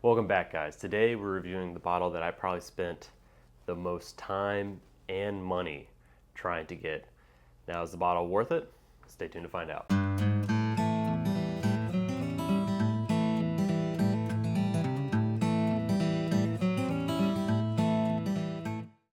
Welcome back, guys. Today we're reviewing the bottle that I probably spent the most time and money trying to get. Now, is the bottle worth it? Stay tuned to find out.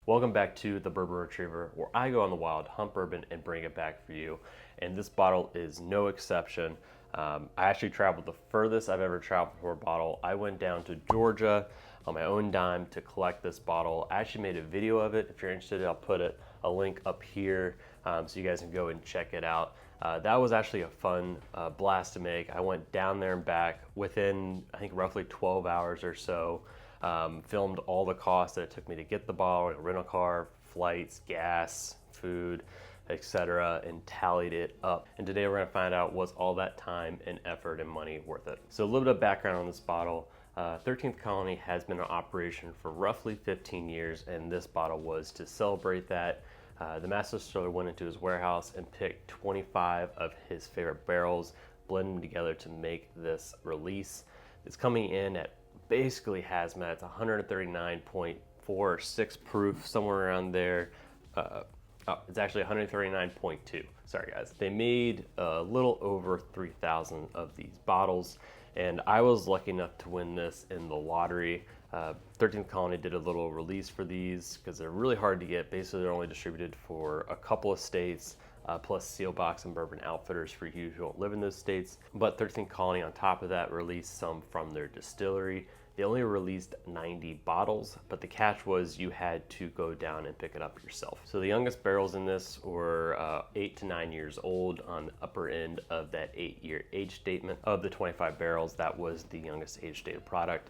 Welcome back to the Bourbon Retriever, where I go on the wild, hunt bourbon, and bring it back for you. And this bottle is no exception. I actually traveled the furthest I've ever traveled for a bottle. I went down to Georgia on my own dime to collect this bottle. I actually made a video of it. If you're interested, I'll put a link up here so you guys can go and check it out. That was actually a fun blast to make. I went down there and back within, I think, roughly 12 hours or so. Filmed all the costs that it took me to get the bottle, rental car, flights, gas, food, etc., and tallied it up. And today we're going to find out, was all that time and effort and money worth it? So a little bit of background on this bottle. 13th Colony has been in operation for roughly 15 years, and this bottle was to celebrate that. The master distiller went into his warehouse and picked 25 of his favorite barrels, blended them together to make this release. It's coming in at basically hazmat. It's 139.4 or 6 proof, somewhere around there. It's actually 139.2. Sorry, guys. They made a little over 3,000 of these bottles, and I was lucky enough to win this in the lottery. 13th Colony did a little release for these because they're really hard to get. Basically, they're only distributed for a couple of states, plus Seal Box and Bourbon Outfitters for you who don't live in those states. But 13th Colony, on top of that, released some from their distillery. They only released 90 bottles, but the catch was you had to go down and pick it up yourself. So the youngest barrels in this were 8 to 9 years old, on the upper end of that 8-year age statement. Of the 25 barrels, that was the youngest age stated product.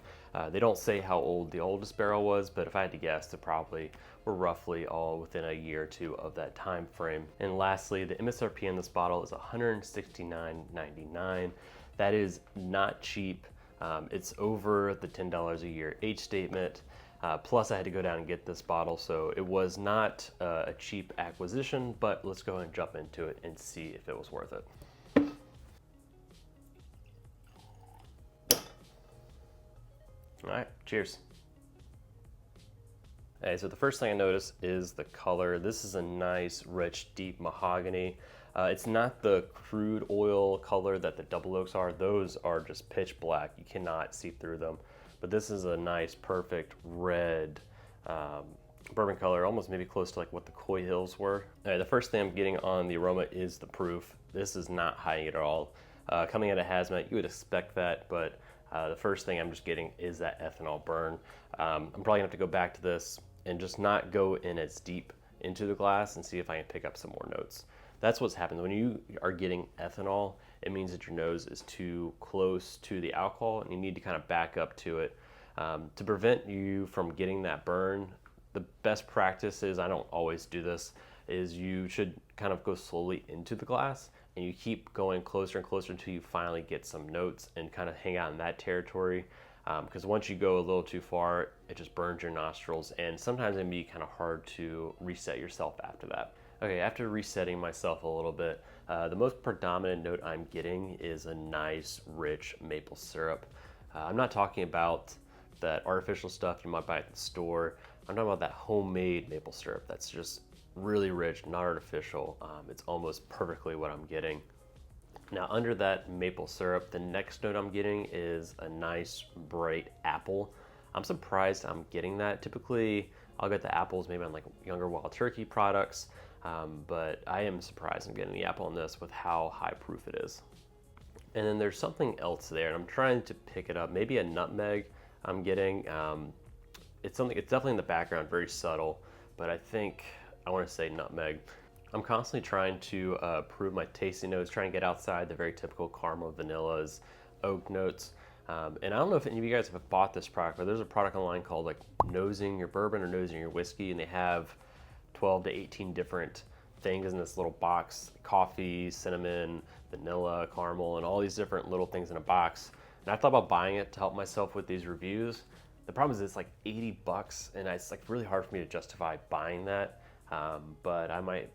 They don't say how old the oldest barrel was, but if I had to guess, they probably were roughly all within a year or two of that time frame. And lastly, the MSRP in this bottle is $169.99. That is not cheap. It's over the $10 a year age statement. Plus I had to go down and get this bottle, so it was not a cheap acquisition, but let's go ahead and jump into it and see if it was worth it. All right, cheers. Okay, so the first thing I notice is the color. This is a nice, rich, deep mahogany. It's not the crude oil color that the double oaks are. Those are just pitch black. You cannot see through them. But this is a nice, perfect red bourbon color, almost maybe close to like what the Coy Hills were. The first thing I'm getting on the aroma is the proof. This is not high at all. Coming out of hazmat, you would expect that, but the first thing I'm just getting is that ethanol burn. I'm probably gonna have to go back to this and just not go in as deep into the glass and see if I can pick up some more notes. That's what's happened. When you are getting ethanol, it means that your nose is too close to the alcohol and you need to kind of back up to it. To prevent you from getting that burn, the best practice is, I don't always do this, is you should kind of go slowly into the glass and you keep going closer and closer until you finally get some notes and kind of hang out in that territory. Because once you go a little too far, it just burns your nostrils, and sometimes it can be kind of hard to reset yourself after that. Okay, after resetting myself a little bit, the most predominant note I'm getting is a nice, rich maple syrup. I'm not talking about that artificial stuff you might buy at the store. I'm talking about that homemade maple syrup that's just really rich, not artificial. It's almost perfectly what I'm getting. Now, under that maple syrup, the next note I'm getting is a nice, bright apple. I'm surprised I'm getting that. Typically, I'll get the apples maybe on like younger Wild Turkey products, but I am surprised I'm getting the apple in this with how high proof it is. And then there's something else there, and I'm trying to pick it up. Maybe a nutmeg I'm getting. It's definitely in the background, very subtle, but I think I want to say nutmeg. I'm constantly trying to prove my tasting notes, trying to get outside the very typical caramel, vanillas, oak notes. And I don't know if any of you guys have bought this product, but there's a product online called like Nosing Your Bourbon or Nosing Your Whiskey, and they have 12 to 18 different things in this little box: coffee, cinnamon, vanilla, caramel, and all these different little things in a box. And I thought about buying it to help myself with these reviews. The problem is it's like 80 bucks, and it's like really hard for me to justify buying that. But I might.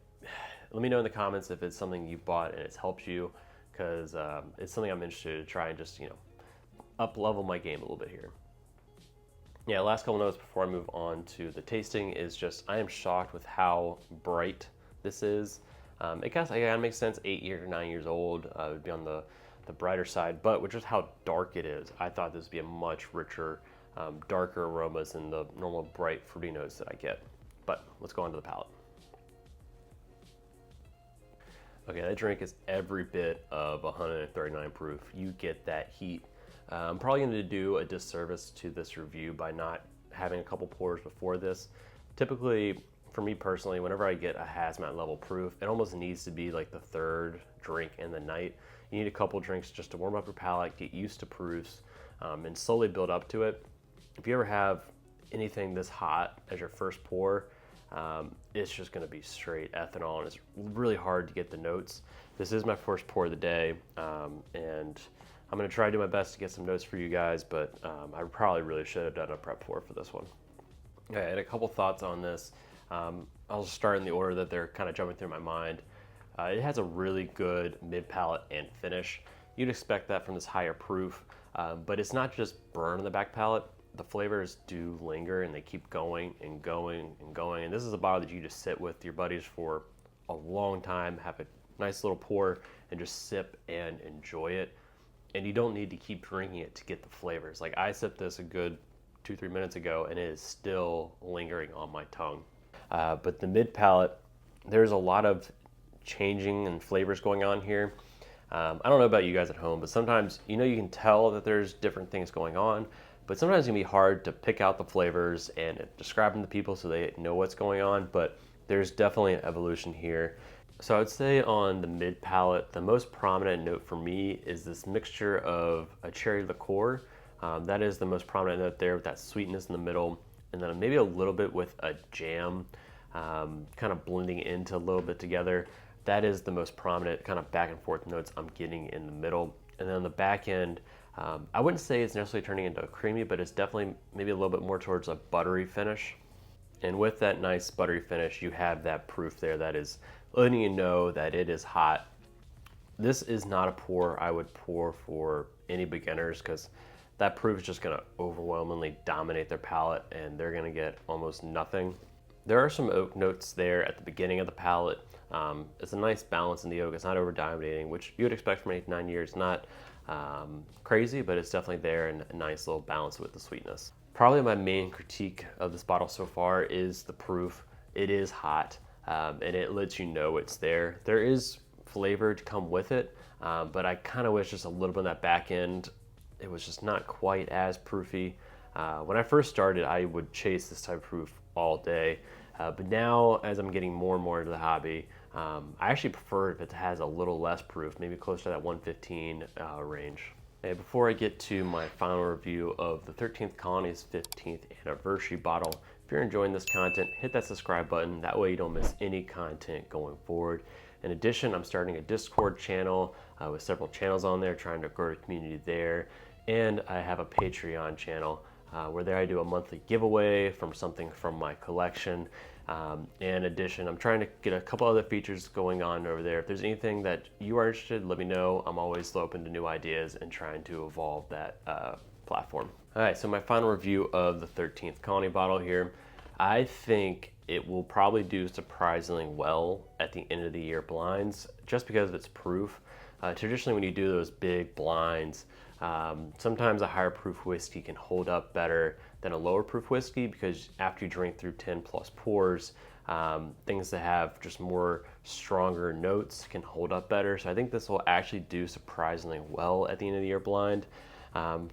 Let me know in the comments if it's something you bought and it's helped you, because it's something I'm interested to try and just, up level my game a little bit here. Yeah, last couple notes before I move on to the tasting is just I am shocked with how bright this is. It kind of makes sense, 9 years old, it would be on the brighter side, but with just how dark it is, I thought this would be a much richer, darker aromas than the normal bright fruity notes that I get. But let's go on to the palate. Okay, that drink is every bit of 139 proof. You get that heat. I'm probably going to do a disservice to this review by not having a couple pours before this. Typically, for me personally, whenever I get a hazmat level proof, it almost needs to be like the third drink in the night. You need a couple drinks just to warm up your palate, get used to proofs, and slowly build up to it. If you ever have anything this hot as your first pour, it's just going to be straight ethanol, and it's really hard to get the notes. This is my first pour of the day, and I'm going to try to do my best to get some notes for you guys, but I probably really should have done a prep pour for this one. Okay, I had a couple thoughts on this. I'll start in the order that they're kind of jumping through my mind. It has a really good mid-palate and finish. You'd expect that from this higher proof, but it's not just burn in the back palate. The flavors do linger and they keep going and going and going. And this is a bottle that you just sit with your buddies for a long time, have a nice little pour and just sip and enjoy it. And you don't need to keep drinking it to get the flavors. Like I sipped this a good 2-3 minutes ago and it is still lingering on my tongue. But the mid palate, there's a lot of changing and flavors going on here. I don't know about you guys at home, but sometimes you can tell that there's different things going on, but sometimes it can be hard to pick out the flavors and describe them to people so they know what's going on, but there's definitely an evolution here. So I would say on the mid palate, the most prominent note for me is this mixture of a cherry liqueur. That is the most prominent note there with that sweetness in the middle, and then maybe a little bit with a jam, kind of blending into a little bit together. That is the most prominent kind of back and forth notes I'm getting in the middle. And then on the back end, I wouldn't say it's necessarily turning into a creamy, but it's definitely maybe a little bit more towards a buttery finish. And with that nice buttery finish, you have that proof there that is letting you know that it is hot. This is not a pour I would pour for any beginners because that proof is just going to overwhelmingly dominate their palate and they're going to get almost nothing. There are some oak notes there at the beginning of the palate. It's a nice balance in the oak. It's not over dominating, which you would expect from 8 to 9 years. Not crazy, but it's definitely there and a nice little balance with the sweetness. Probably my main critique of this bottle so far is the proof. It is hot, and it lets you know it's there. There is flavor to come with it, but I kind of wish just a little bit on that back end. It was just not quite as proofy. When I first started, I would chase this type of proof all day, but now as I'm getting more and more into the hobby, I actually prefer if it has a little less proof, maybe closer to that 115 range. And before I get to my final review of the 13th Colony's 15th anniversary bottle, if you're enjoying this content, hit that subscribe button. That way you don't miss any content going forward. In addition, I'm starting a Discord channel with several channels on there, trying to grow the community there. And I have a Patreon channel where there I do a monthly giveaway from something from my collection. In addition, I'm trying to get a couple other features going on over there. If there's anything that you are interested, let me know. I'm always open to new ideas and trying to evolve that platform. All right, so my final review of the 13th Colony bottle here. I think it will probably do surprisingly well at the end of the year blinds just because of its proof. Traditionally, when you do those big blinds, sometimes a higher proof whiskey can hold up better than a lower proof whiskey because after you drink through 10 plus pours, things that have just more stronger notes can hold up better. So I think this will actually do surprisingly well at the end of the year blind.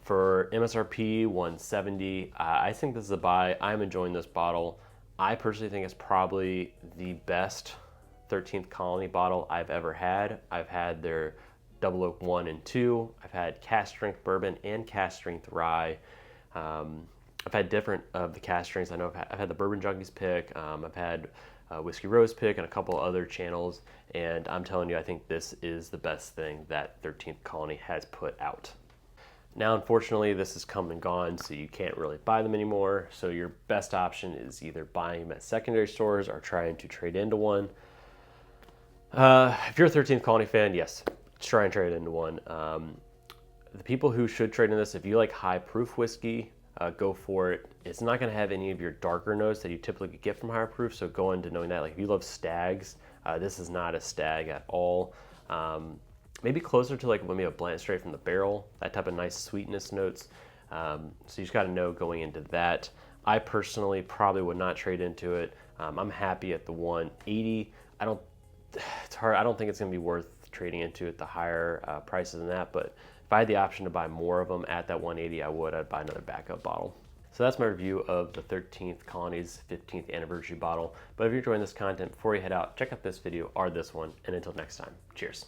For MSRP 170, I think this is a buy. I'm enjoying this bottle. I personally think it's probably the best 13th Colony bottle I've ever had. I've had their Double Oak 1 and 2. I've had cask strength bourbon and cask strength rye. I've had different of the cask strengths. I know I've had the Bourbon Junkies pick. I've had Whiskey Rose pick and a couple other channels. And I'm telling you, I think this is the best thing that 13th Colony has put out. Now, unfortunately, this has come and gone, so you can't really buy them anymore. So your best option is either buying them at secondary stores or trying to trade into one. If you're a 13th Colony fan, yes, try and trade into one. The people who should trade in this, if you like high proof whiskey, go for it. It's not going to have any of your darker notes that you typically get from higher proof, so go into knowing that. Like if you love stags, this is not a stag at all. Maybe closer to like when we have blend straight from the barrel, that type of nice sweetness notes. So you just got to know going into that. I personally probably would not trade into it. I'm happy at the 180. It's hard. I don't think it's going to be worth trading into at the higher prices than that, but if I had the option to buy more of them at that 180, I would. I'd buy another backup bottle. So that's my review of the 13th Colony's 15th anniversary bottle. But if you're enjoying this content, before you head out, check out this video or this one. And until next time, cheers.